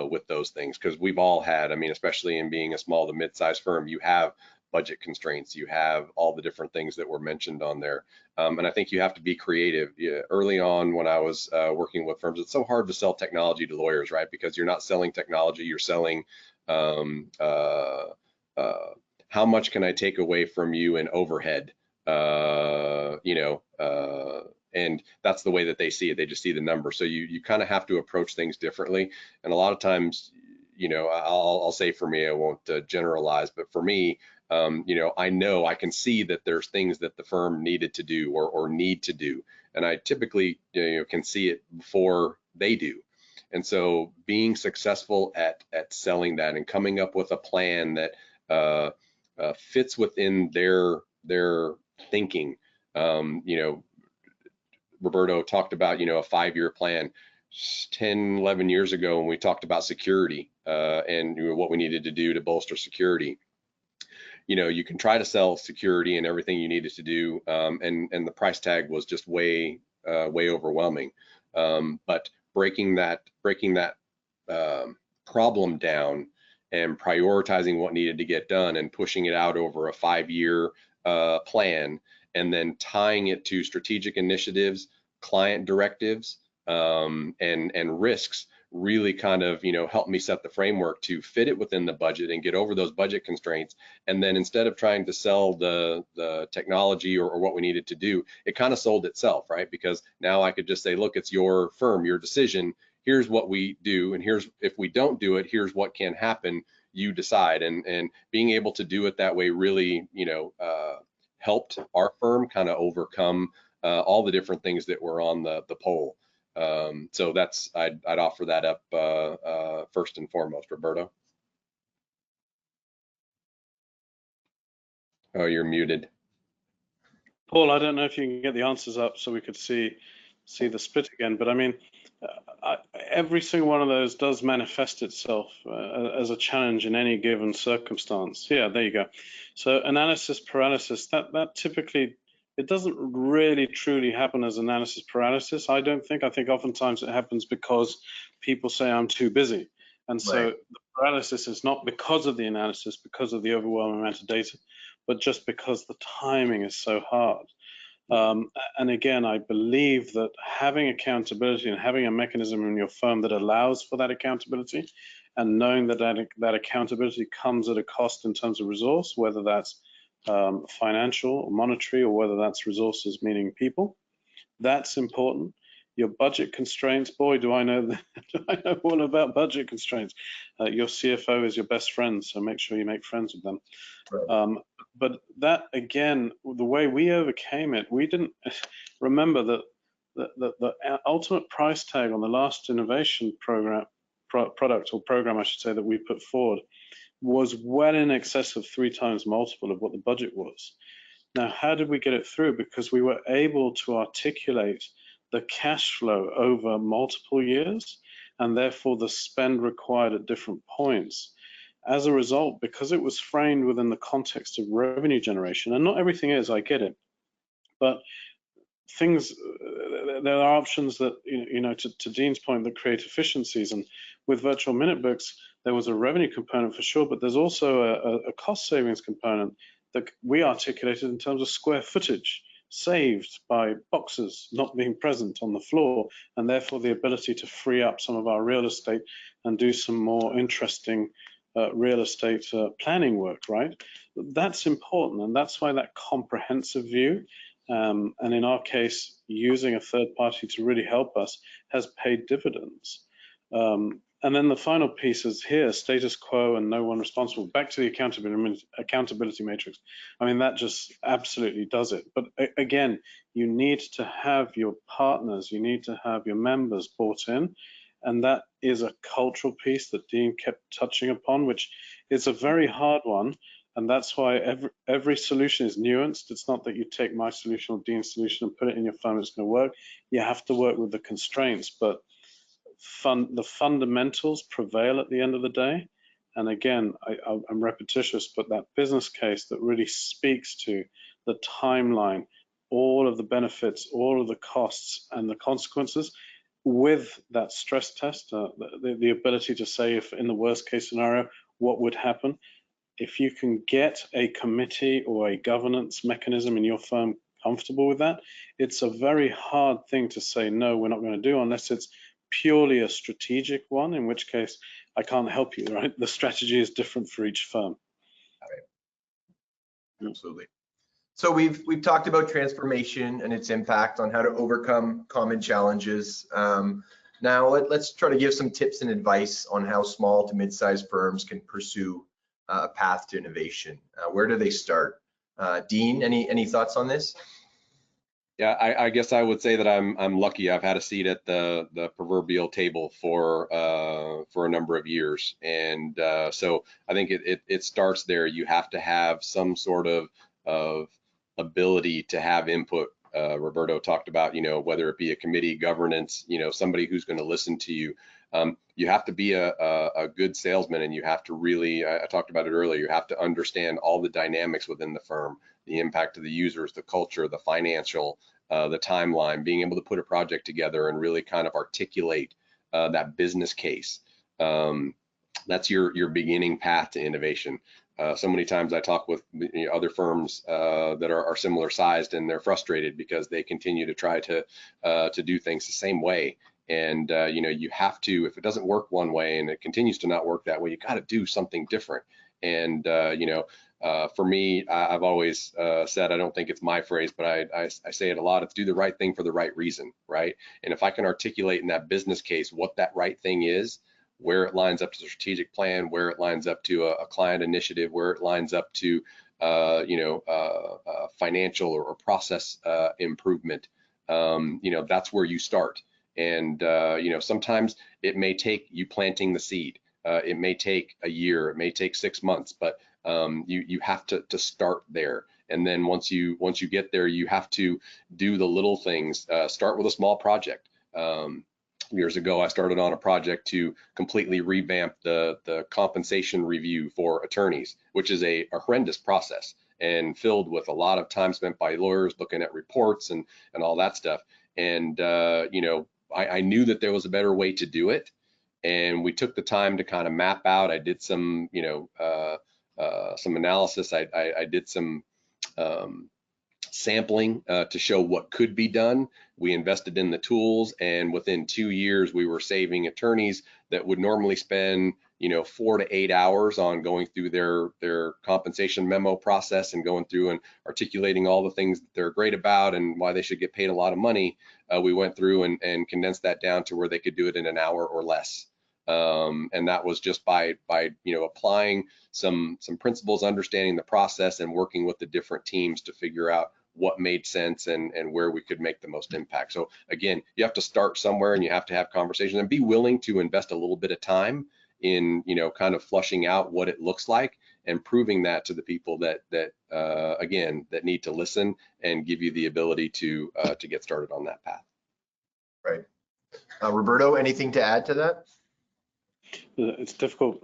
with those things, because we've all had, I mean, especially in being a small to mid-sized firm, you have budget constraints, you have all the different things that were mentioned on there. And I think you have to be creative. Early on when I was working with firms, it's so hard to sell technology to lawyers, right? Because you're not selling technology, you're selling how much can I take away from you in overhead, and that's the way that they see it. They just see the number. So you kind of have to approach things differently. And a lot of times, I'll say for me, I won't generalize, but for me, I know I can see that there's things that the firm needed to do or need to do. And I typically can see it before they do. And so being successful at selling that and coming up with a plan that fits within their thinking. Roberto talked about, a 5-year plan 10, 11 years ago when we talked about security and what we needed to do to bolster security. You can try to sell security and everything you needed to do, and the price tag was just way overwhelming. But breaking that problem down and prioritizing what needed to get done and pushing it out over a 5-year plan, and then tying it to strategic initiatives, client directives, and risks really kind of help me set the framework to fit it within the budget and get over those budget constraints. And then instead of trying to sell the technology or what we needed to do, it kind of sold itself, right? Because now I could just say, look, it's your firm, your decision. Here's what we do, and here's, if we don't do it, here's what can happen. You decide. And being able to do it that way really helped our firm kind of overcome all the different things that were on the poll. So that's, I'd offer that up first and foremost. Roberto. Oh, you're muted. Paul, I don't know if you can get the answers up so we could see the split again, but I mean, every single one of those does manifest itself as a challenge in any given circumstance. Yeah, there you go. So analysis paralysis, that typically, it doesn't really truly happen as analysis paralysis, I don't think. I think oftentimes it happens because people say I'm too busy. And so Right. the paralysis is not because of the analysis, because of the overwhelming amount of data, but just because the timing is so hard. And again, I believe that having accountability and having a mechanism in your firm that allows for that accountability, and knowing that accountability comes at a cost in terms of resource, whether that's financial or monetary, or whether that's resources meaning people, that's important. Your budget constraints, boy, do I know all about budget constraints. Your CFO is your best friend, so make sure you make friends with them. Right. But that, again, the way we overcame it, we didn't remember that the ultimate price tag on the last innovation product or program, I should say, that we put forward was well in excess of 3 times multiple of what the budget was. Now, how did we get it through? Because we were able to articulate the cash flow over multiple years, and therefore the spend required at different points. As a result, because it was framed within the context of revenue generation, and not everything is, I get it, but things, there are options that, to Dean's point, that create efficiencies. And with virtual minute books, there was a revenue component for sure, but there's also a cost savings component that we articulated in terms of square footage saved by boxes not being present on the floor, and therefore the ability to free up some of our real estate and do some more interesting real estate planning work, right? That's important, and that's why that comprehensive view, and in our case, using a third party to really help us, has paid dividends. And then the final piece is here, status quo and no one responsible. Back to the accountability matrix. I mean, that just absolutely does it. But again, you need to have your partners, you need to have your members bought in. And that is a cultural piece that Dean kept touching upon, which is a very hard one. And that's why every solution is nuanced. It's not that you take my solution or Dean's solution and put it in your firm, it's going to work. You have to work with the constraints, but the fundamentals prevail at the end of the day. And again, I'm repetitious, but that business case that really speaks to the timeline, all of the benefits, all of the costs and the consequences, with that stress test, the ability to say, if in the worst case scenario, what would happen, if you can get a committee or a governance mechanism in your firm comfortable with that, it's a very hard thing to say, no, we're not going to do, unless it's purely a strategic one, in which case I can't help you, right? The strategy is different for each firm. Absolutely. So we've talked about transformation and its impact on how to overcome common challenges. Now let's try to give some tips and advice on how small to mid-sized firms can pursue a path to innovation. Where do they start? Dean, any thoughts on this? Yeah, I guess I would say that I'm lucky. I've had a seat at the proverbial table for a number of years, and so I think it starts there. You have to have some sort of ability to have input. Roberto talked about, whether it be a committee, governance, somebody who's going to listen to you. You have to be a good salesman, and you have to really, I talked about it earlier, you have to understand all the dynamics within the firm, the impact of the users, the culture, the financial, the timeline, being able to put a project together and really kind of articulate that business case. That's your beginning path to innovation. So many times I talk with other firms that are similar sized, and they're frustrated because they continue to try to do things the same way. And you have to, if it doesn't work one way and it continues to not work that way, you got to do something different. And for me, I've always said, I don't think it's my phrase, but I say it a lot. It's do the right thing for the right reason, right? And if I can articulate in that business case what that right thing is, where it lines up to the strategic plan, where it lines up to a client initiative, where it lines up to financial or process improvement, that's where you start. And sometimes it may take you planting the seed. It may take a year, it may take 6 months, but you have to start there. And then once you get there, you have to do the little things. Start with a small project. Years ago, I started on a project to completely revamp the compensation review for attorneys, which is a horrendous process and filled with a lot of time spent by lawyers looking at reports and all that stuff. And I knew that there was a better way to do it, and we took the time to kind of map out. I did some analysis. I did some sampling to show what could be done. We invested in the tools, and within 2 years, we were saving attorneys that would normally spend 4 to 8 hours on going through their compensation memo process and going through and articulating all the things that they're great about and why they should get paid a lot of money. We went through and condensed that down to where they could do it in an hour or less. And that was just by applying some principles, understanding the process, and working with the different teams to figure out what made sense and where we could make the most impact. So again, you have to start somewhere, and you have to have conversations and be willing to invest a little bit of time in kind of flushing out what it looks like and proving that to the people that need to listen and give you the ability to get started on that path. Right. Roberto, anything to add to that? It's difficult.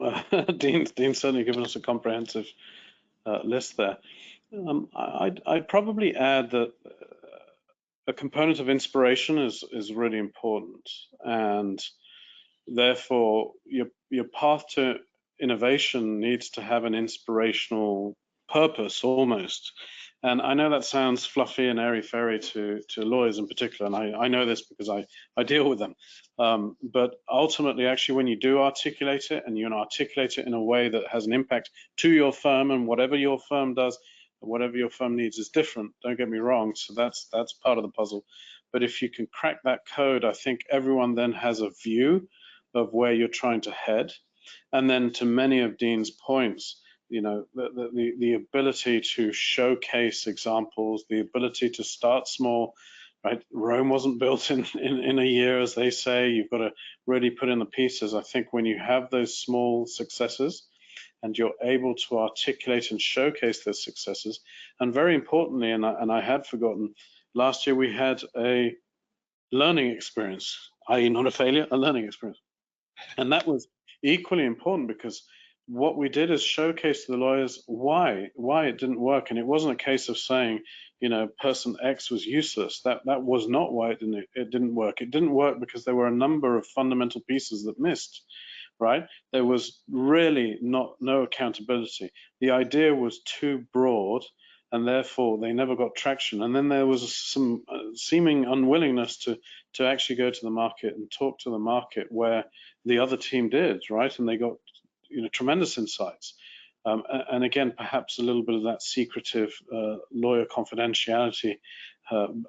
Dean's certainly given us a comprehensive list there. I'd probably add that a component of inspiration is really important, and therefore your path to innovation needs to have an inspirational purpose almost. And I know that sounds fluffy and airy-fairy to lawyers in particular, and I know this because I deal with them. But ultimately, actually, when you do articulate it, and you articulate it in a way that has an impact to your firm, and whatever your firm does, whatever your firm needs is different, don't get me wrong, so that's part of the puzzle. But if you can crack that code, I think everyone then has a view of where you're trying to head. And then to many of Dean's points, the ability to showcase examples, the ability to start small, right? Rome wasn't built in a year, as they say. You've got to really put in the pieces. I think when you have those small successes and you're able to articulate and showcase those successes, and very importantly, and I had forgotten, last year we had a learning experience, i.e. not a failure, a learning experience. And that was equally important, because what we did is showcase to the lawyers why it didn't work. And it wasn't a case of saying, person X was useless. That was not why it didn't work. It didn't work because there were a number of fundamental pieces that missed. right? There was really no accountability. The idea was too broad, and therefore they never got traction. And then there was some seeming unwillingness to actually go to the market and talk to the market, where the other team did, right? And they got, you know, tremendous insights. And again, perhaps a little bit of that secretive lawyer confidentiality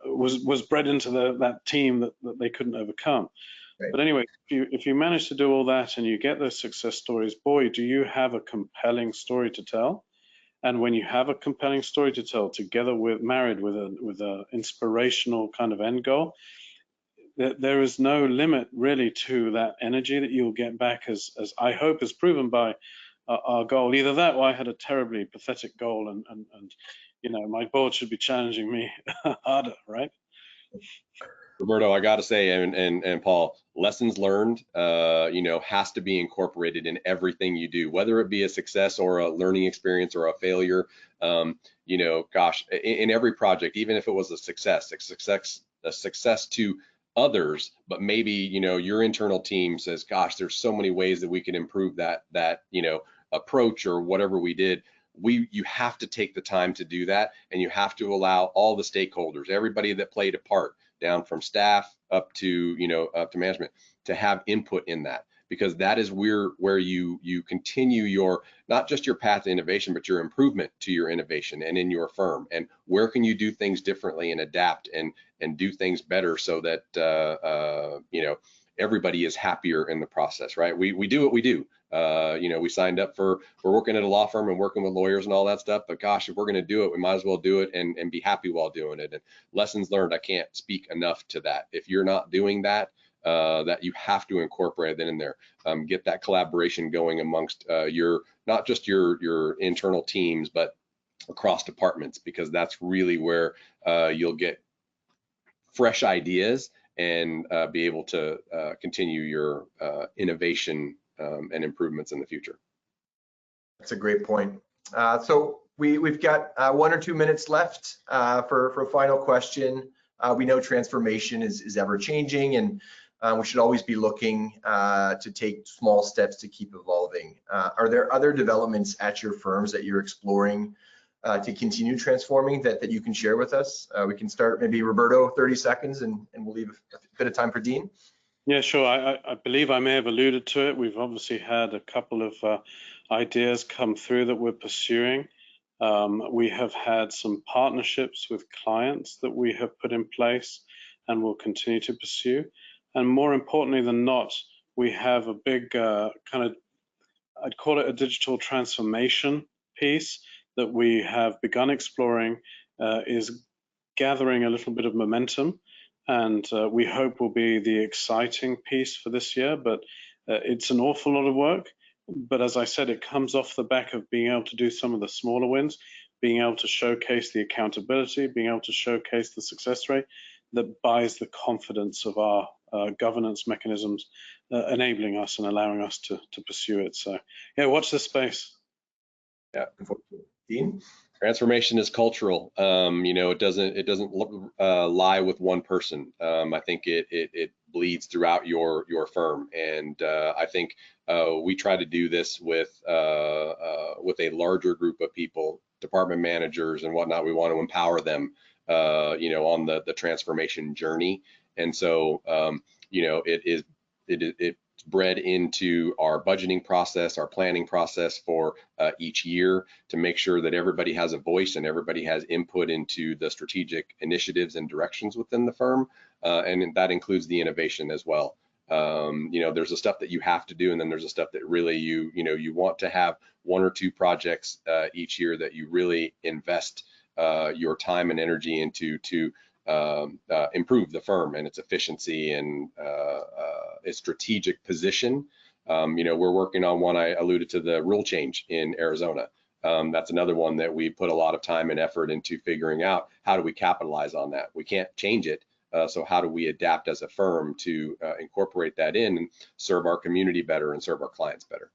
was bred into that team that they couldn't overcome. Right. But anyway, if you manage to do all that and you get those success stories, boy, do you have a compelling story to tell. And when you have a compelling story to tell, together with married with a inspirational kind of end goal, there is no limit really to that energy that you'll get back, as I hope is proven by our goal. Either that, or I had a terribly pathetic goal, and you know, my board should be challenging me harder, right? Roberto, I got to say, and Paul, lessons learned, you know, has to be incorporated in everything you do, whether it be a success or a learning experience or a failure. You know, gosh, in every project, even if it was a success to others, but maybe, you know, your internal team says, gosh, there's so many ways that we can improve that, you know, approach or whatever we did. You have to take the time to do that, and you have to allow all the stakeholders, everybody that played a part, down from staff up to, you know, up to management, to have input in that, because that is where you continue your, not just your path to innovation, but your improvement to your innovation and in your firm, and where can you do things differently and adapt and do things better, so that you know, everybody is happier in the process, right? We do what we do. You know, we signed up for working at a law firm and working with lawyers and all that stuff, but gosh, if we're going to do it, we might as well do it and be happy while doing it. And lessons learned, I can't speak enough to that. If you're not doing that, that you have to incorporate that in there. Get that collaboration going amongst your, not just your internal teams, but across departments, because that's really where you'll get fresh ideas and be able to continue your innovation and improvements in the future. That's a great point. So we've got 1 or 2 minutes left for a final question. We know transformation is ever changing, and we should always be looking to take small steps to keep evolving. Are there other developments at your firms that you're exploring to continue transforming that you can share with us? We can start maybe Roberto, 30 seconds, and we'll leave a bit of time for Dean. Yeah, sure. I believe I may have alluded to it. We've obviously had a couple of ideas come through that we're pursuing. We have had some partnerships with clients that we have put in place and will continue to pursue. And more importantly than not, we have a big kind of, I'd call it a digital transformation piece that we have begun exploring, is gathering a little bit of momentum, and we hope will be the exciting piece for this year. But it's an awful lot of work. But as I said, it comes off the back of being able to do some of the smaller wins, being able to showcase the accountability, being able to showcase the success rate that buys the confidence of our governance mechanisms, enabling us and allowing us to pursue it. So yeah, watch this space. Yeah. Dean? Transformation is cultural. You know, it doesn't lie with one person. I think it bleeds throughout your firm, and I think we try to do this with a larger group of people, department managers and whatnot. We want to empower them, you know, on the transformation journey, and so you know, it's bred into our budgeting process, our planning process for each year, to make sure that everybody has a voice and everybody has input into the strategic initiatives and directions within the firm, and that includes the innovation as well. You know, there's the stuff that you have to do, and then there's the stuff that really you want to have 1 or 2 projects each year that you really invest your time and energy into to improve the firm and its efficiency and its strategic position. You know, we're working on one, I alluded to the rule change in Arizona. That's another one that we put a lot of time and effort into figuring out, how do we capitalize on that? We can't change it. So how do we adapt as a firm to incorporate that in and serve our community better and serve our clients better?